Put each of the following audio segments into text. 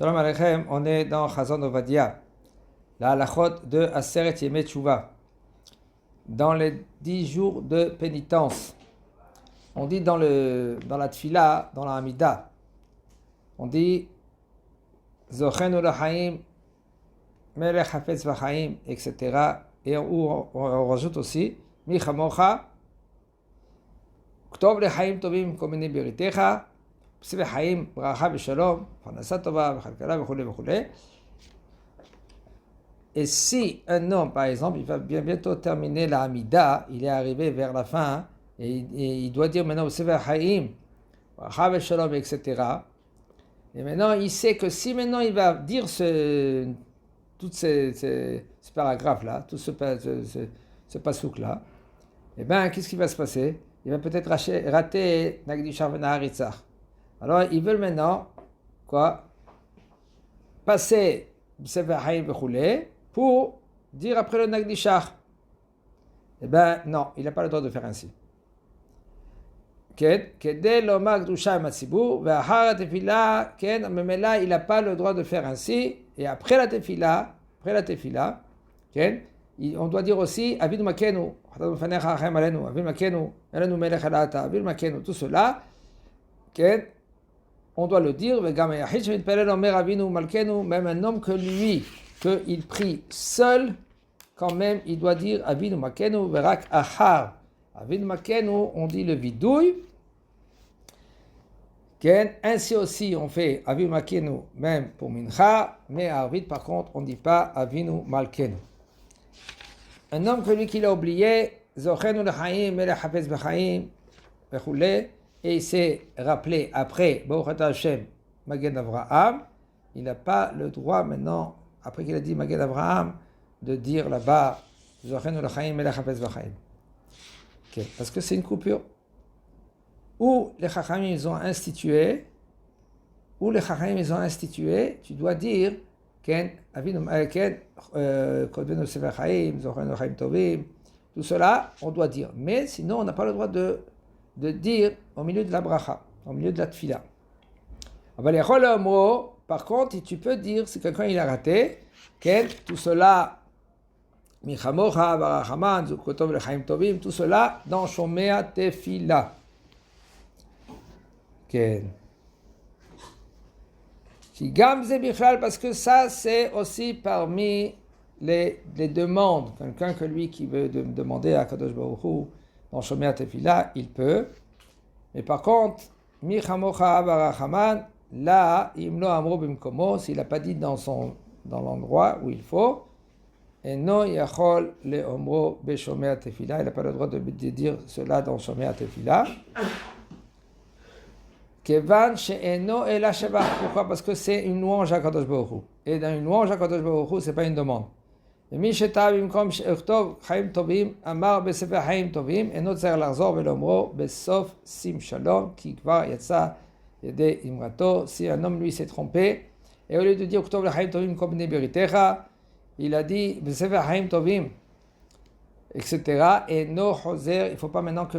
Shalom Aleichem, on est dans Chazon Ovadia, la halachot de Aseret Yemei Tshuva, dans les 10 jours de pénitence. On dit dans la Tfila, dans la Hamida, on dit Zochenu Lachaim, Melech Hafetz Vachaim, etc. Et on rajoute aussi Mi Chamocha, Ktov Lechaim Tovim Komini Beritecha, Psive Chaim, Bracha B'Shalom, Parnasa Tova, B'Chalkala, B'Chule. Et si un homme, par exemple, il va bientôt terminer la Hamida, il est arrivé vers la fin, et il doit dire maintenant Psive Chaim, Bracha B'Shalom, etc. Et maintenant, il sait que si maintenant il va dire tous ces paragraphes-là, tout ce pasouk-là, eh bien, qu'est-ce qui va se passer? Il va peut-être rater Nagdishar V'Naharitzach. Alors, ils veulent maintenant, passer Sefer Haïm V'Chulé pour dire après le Nagdishar. Eh bien, non, il n'a pas le droit de faire ainsi. Kedé l'omar Gdusha Matzibur, V'achar Tefila, Memela, il n'a pas le droit de faire ainsi. Et après la Tefila, on doit dire aussi Avidu Makenu, Avidu Makenu, Elenu Melech Alata, Avidu Makenu, tout cela, on doit le dire, même un homme que lui, qu'il prie seul, quand même, il doit dire Avidu Makenu, Verak Achar. Avidu Makenu, on dit le vidouille. Ainsi aussi, on fait Avidu Makenu, même pour Mincha, mais à Arvid, par contre, on ne dit pas Avidu Malkenu. Un homme que lui qu'il a oublié, Zochenu Lechaim, Melech Hafetz Vachaim, Vechulé, et il s'est rappelé après, Baruch Atah Hashem, Magen Avraham, il n'a pas le droit maintenant, après qu'il a dit Magen Avraham, de dire là-bas, Zochenu Lechaim, Melech Hafetz Vachaim. Parce que c'est une coupure. Ou les Chachamim ils ont institué, tu dois dire, tout cela, on doit dire. Mais sinon, on n'a pas le droit de dire au milieu de la bracha, au milieu de la tfila. Par contre, tu peux dire, si quelqu'un il a raté, tout cela, Michamocha, Barachaman, Zukotov, Lechaim Tovim, tout cela dans Shomea Tefila. Parce que ça, c'est aussi parmi les demandes. Quelqu'un que lui qui veut demander à Kadosh Baruch Hu dans Shomea Tefila, il peut. Mais par contre, Michamocha Barachaman, là, Imlo Amro Bimkomo, s'il n'a pas dit dans l'endroit où il faut, et non Yachol le Omro Be Shomea Tefila, il n'a pas le droit de dire cela dans Shomea Tefila. Kevan she'eno ela shabach. Pourquoi? Parce que c'est une louange à Kadosh Baruch Hu. Et dans une louange à Kadosh Baruch Hu, c'est pas une demande. ומי שטעה במקום לכתוב חיים טובים, אמר בספר חיים טובים, אינו צריך לחזור ולאומרו בסוף שים שלום, כי כבר יצא ידי אמרתו. Si un homme lui s'est trompé, et au lieu de dire כתוב לחיים טובים כל בני בריתך, il a dit בספר חיים טובים, etc. Et no choser, il ne faut pas maintenant que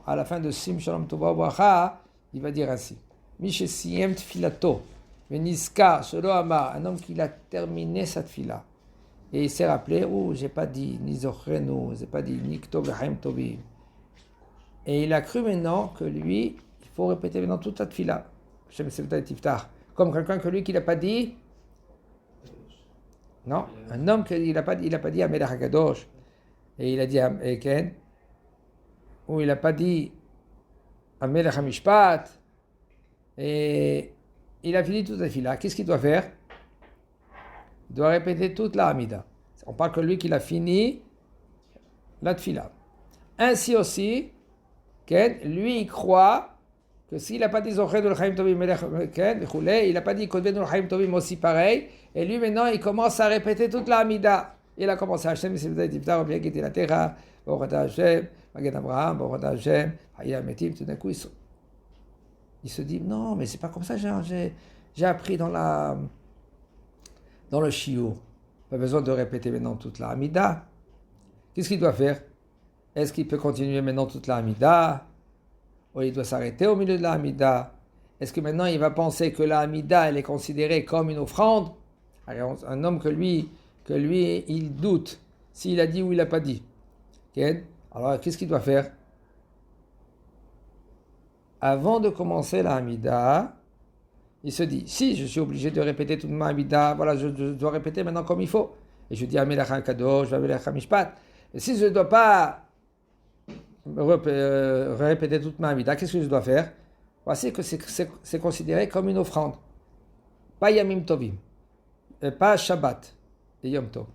à la fin de sim shalom tova bracha, il va dire ainsi. Miche siem tfilato, veniska shelo amar, un homme qui a terminé sa tfila. Et il s'est rappelé, j'ai pas dit ni zochrenu, j'ai pas dit ni ktov lechaim tovim. Et il a cru maintenant que lui, il faut répéter maintenant toute la tfila. Shem sevta tiftach. Comme quelqu'un que lui qui l'a pas dit. Non, un homme qui n'a pas dit Amelech HaKadosh. Et il a dit Eken. Ou il n'a pas dit Amelech HaMishpat. Et il a fini toute la tfila. Qu'est-ce qu'il doit faire? Il doit répéter toute la Hamida. On parle que lui qu'il a fini la tfila. Ainsi aussi, lui il croit que s'il n'a pas dit Zochenu Lechaim Tovim Melech, il n'a pas dit Kodvenu Lechaim Tovim aussi pareil, et lui maintenant il commence à répéter toute la Hamida. Il a commencé à Hashem, tout d'un coup il se dit non mais c'est pas comme ça, j'ai appris dans le shiur. Pas besoin de répéter maintenant toute la Hamida. Qu'est-ce qu'il doit faire? Est-ce qu'il peut continuer maintenant toute la Hamida? Ou il doit s'arrêter au milieu de la Hamida? est-ce que maintenant il va penser que la Hamida, elle est considérée comme une offrande? Alors, un homme que lui, il doute s'il a dit ou il n'a pas dit. Okay? Alors, qu'est-ce qu'il doit faire? Avant de commencer la Hamida, il se dit, si je suis obligé de répéter toute ma Hamida, voilà, je dois répéter maintenant comme il faut. Et je dis Amelach HaKadosh, Amelach HaMishpat. Et si je ne dois pas répéter toute ma Hamida, qu'est-ce que je dois faire? Voici que c'est considéré comme une offrande. Pas Yamim Tovim, pas Shabbat et Yom Tov.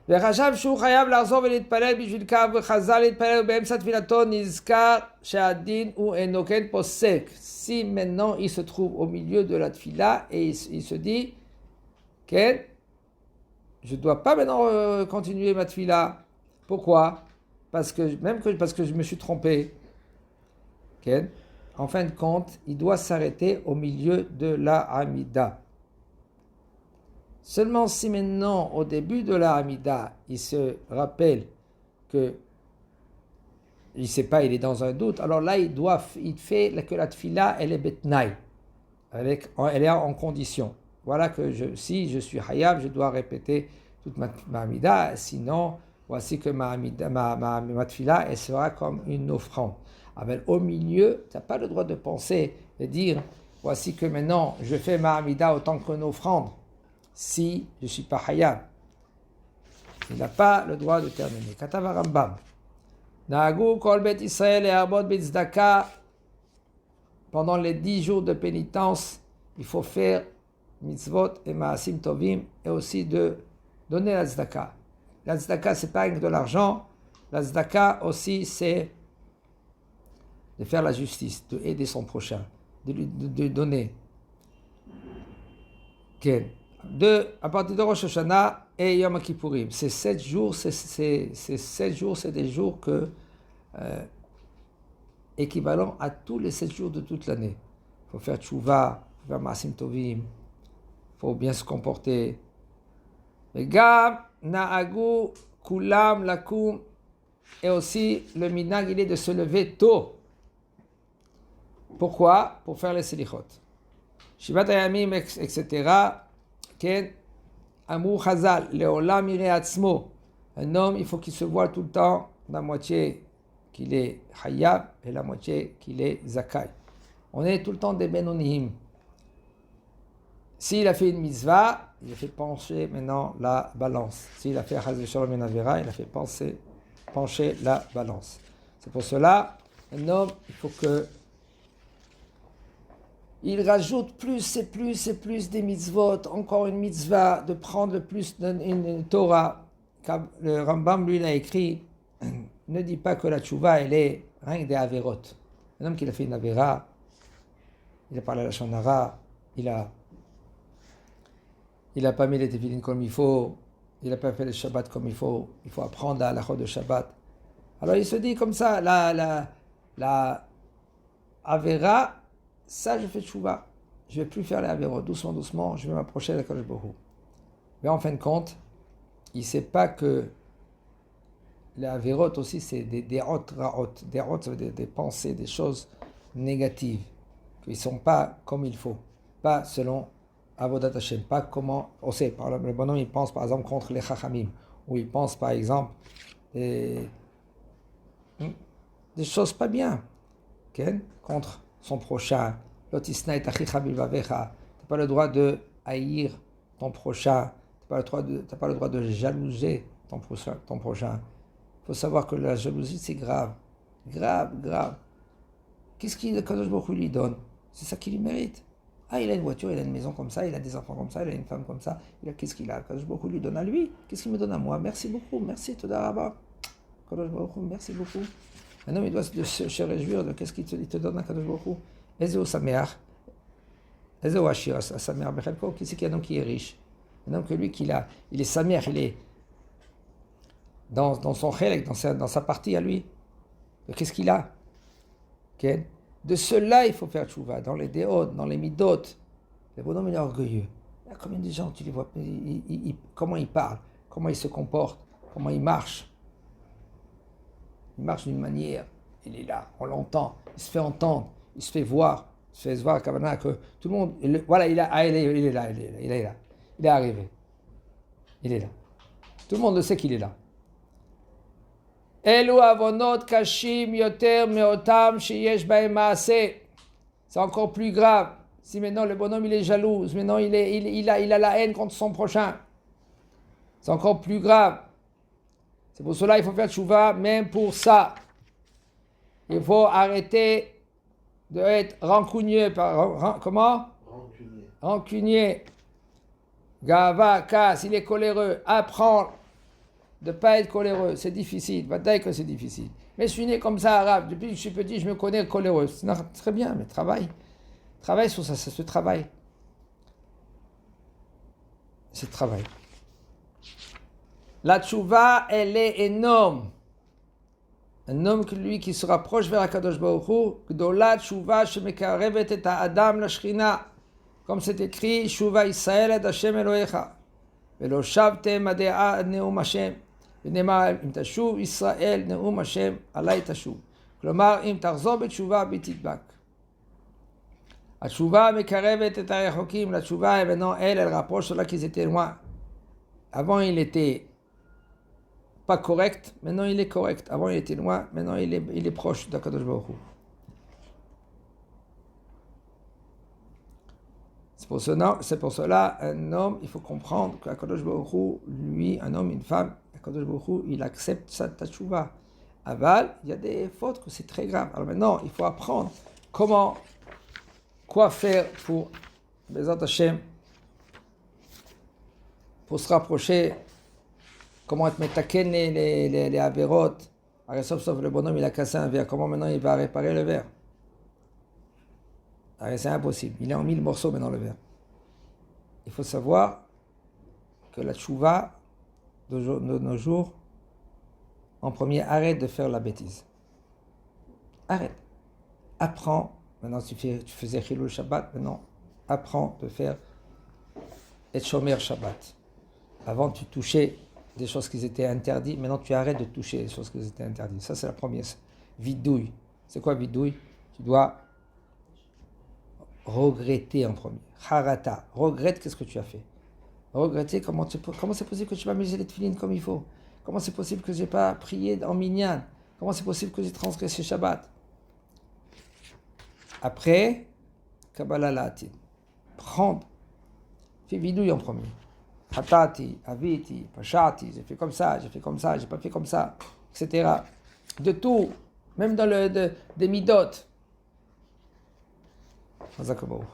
וחשב שהוא חייב לחזור ולהתפלל בשביל כך וחזר להתפלל ובאמצע תפילתו נזכר שהדין הוא אינו כן פוסק. Si maintenant il se trouve au milieu de la tfila et il se dit que je ne dois pas maintenant continuer ma tfila. Pourquoi? Parce que je me suis trompé. Okay? En fin de compte, il doit s'arrêter au milieu de la Hamida. Seulement si maintenant, au début de la Hamida, il se rappelle que il ne sait pas, il est dans un doute, alors là, il fait que la tfila, elle est betnaï, elle est en condition. Voilà que si je suis hayab, je dois répéter toute ma Hamida, sinon, voici que ma tfila, elle sera comme une offrande. Mais au milieu, tu n'as pas le droit de penser et dire, voici que maintenant, je fais ma Hamida autant qu'une offrande. Si je ne suis pas hayab, il n'a pas le droit de terminer. Katav Rambam. Na'agu kol bet Israël et arbot betzdaka. Pendant les 10 jours de pénitence, il faut faire mitzvot et maasim tovim et aussi de donner la tzedaka. La tzedaka, c'est pas de l'argent. La tzedaka aussi, c'est de faire la justice, de aider son prochain, de donner. Okay. À partir de Rosh Hashanah et Yom Kippourim. Ces 7 jours, c'est des jours équivalents à tous les 7 jours de toute l'année. Il faut faire tchouva, il faut faire maasim tovim, il faut bien se comporter. Gam, na'agu, kulam, lakum, et aussi le minag, il est de se lever tôt. Pourquoi? Pour faire les selichot. Shivat hayamim, etc. Ken Amou Chazal, Leolam Ire Atzmo. Un homme, il faut qu'il se voit tout le temps, la moitié qu'il est Hayab et la moitié qu'il est Zakai. On est tout le temps des Benonihim. S'il a fait une mitzvah, il a fait pencher maintenant la balance. S'il a fait Chaz Shalom et Avera, il a fait pencher la balance. C'est pour cela, un homme, il faut que il rajoute plus et plus et plus des mitzvot, encore une mitzvah, de prendre le plus une Torah. Le Rambam, lui, il a écrit, ne dis pas que la tchouva, elle est rien que des averot. Un homme qui a fait une avera, il a parlé à la shonara, il a pas mis les tefillin comme il faut, il n'a pas fait le Shabbat comme il faut apprendre la halachot de Shabbat. Alors il se dit comme ça, la avera, ça, je fais tchouva. Je ne vais plus faire les avérots. Doucement, doucement, je vais m'approcher de la Kadosh Baruch Hu. Mais en fin de compte, il ne sait pas que les avérots aussi, c'est des raot. Des raot, ça veut dire des pensées, des choses négatives. Qui ne sont pas comme il faut. Pas selon Avodat Hashem. Pas comment. On sait, le bonhomme, il pense par exemple contre les Chachamim. Ou il pense par exemple des choses pas bien. Okay? Contre son prochain. Lotisna et achicha bilvavecha. Tu n'as pas le droit de haïr ton prochain. Tu n'as pas le droit de jalouser ton prochain. Il faut savoir que la jalousie, c'est grave. Grave, grave. Qu'est-ce qu'il Kadosh Baruch Hu lui donne? C'est ça qu'il lui mérite. Ah, il a une voiture, il a une maison comme ça, il a des enfants comme ça, il a une femme comme ça. Qu'est-ce qu'il a? Kadosh Baruch Hu lui donne à lui. Qu'est-ce qu'il me donne à moi? Merci beaucoup. Merci, Toda Rabba. Kadosh Baruch Hu, merci beaucoup. Un homme, il doit se réjouir de qu'est-ce qu'il te donne à Kadosh Baruch Hu. Ezeo Sameach, Ezeo Ashir, Sameach Bechelko, qui c'est qu'il y a un homme qui est riche? Un homme que lui, il est Sameach, il est dans son chelek, dans sa partie à lui. Qu'est-ce qu'il a? Okay. De cela, il faut faire tchouva, dans les déot, dans les midot. Le bonhomme, il est orgueilleux. Il y a combien de gens, tu les vois, comment ils parlent, comment ils se comportent, comment ils marchent. Il marche d'une manière, il est là, on l'entend, il se fait entendre, il se fait voir. fais voir Kavana que tout le monde, voilà, il est là, il est arrivé. Il est là. Tout le monde le sait qu'il est là. Elu avonot kashim yoter meotam sheyesh bahem maaseh. C'est encore plus grave. Si maintenant le bonhomme il est jaloux, maintenant il a la haine contre son prochain. C'est encore plus grave. C'est pour cela qu'il faut faire tchouva, même pour ça. Il faut arrêter d'être rancunier. Comment? Rancunier. Gava, casse, il est coléreux. Apprends de ne pas être coléreux. C'est difficile. Bataille que c'est difficile. Mais je suis né comme ça, arabe. Depuis que je suis petit, je me connais coléreux. C'est très bien, mais travaille. Travaille sur ça, c'est ce travail. C'est le travail. La tchouva, elle est énorme. Un homme lui qui se rapproche vers Akadosh Baruch Hu, Gdola tchouva shemekarevet et ha'adam la shechina. Comme c'est écrit, Shuva Israël ad Hashem Elohecha. Velo shavtem adea ad neum Hashem. ונאמר, אם תשוב ישראל נאום השם עלי תשוב. כלומר, אם תחזור בתשובה ותדבק. התשובה מקרבת את הרחוקים לתשובה, maintenant elle rapproche ceux-là qui étaient loin. Avant il était pas correct, maintenant il est correct. Avant il était loin, maintenant il est proche d'Akadosh Baruch Hu. C'est pour cela, un homme, il faut comprendre qu'Akadosh Baruch Hu, lui, un homme, une femme, Akadosh Baruch Hu, il accepte sa tchouva. Aval, il y a des fautes que c'est très grave. Alors maintenant, il faut apprendre quoi faire pour Bezat Hashem, pour se rapprocher, comment être metaken les averot. Alors sauf le bonhomme, il a cassé un verre. Comment maintenant il va réparer le verre? Alors, c'est impossible. Il est en 1000 morceaux maintenant le verre. Il faut savoir que la tchouva de nos jours, en premier, arrête de faire la bêtise. Arrête. Apprends. Maintenant, tu faisais Chilul Shabbat. Maintenant, apprends de faire et Shomer Shabbat. Avant, tu touchais des choses qui étaient interdites. Maintenant, tu arrêtes de toucher des choses qui étaient interdites. Ça, c'est la première. Vidouille. C'est quoi vidouille? Tu dois regretter en premier. Harata. Regrette qu'est-ce que tu as fait. Regretter comment c'est possible que tu n'as pas mis les tefilines comme il faut. Comment c'est possible que je n'ai pas prié en minyan. Comment c'est possible que j'ai transgressé Shabbat. Après, Kabbalah La'atid. Prendre. Fais vidouille en premier. Hatati, Aviti, Pashati, j'ai fait comme ça, j'ai pas fait comme ça, etc. De tout, même dans des midot. Hazak Baruch.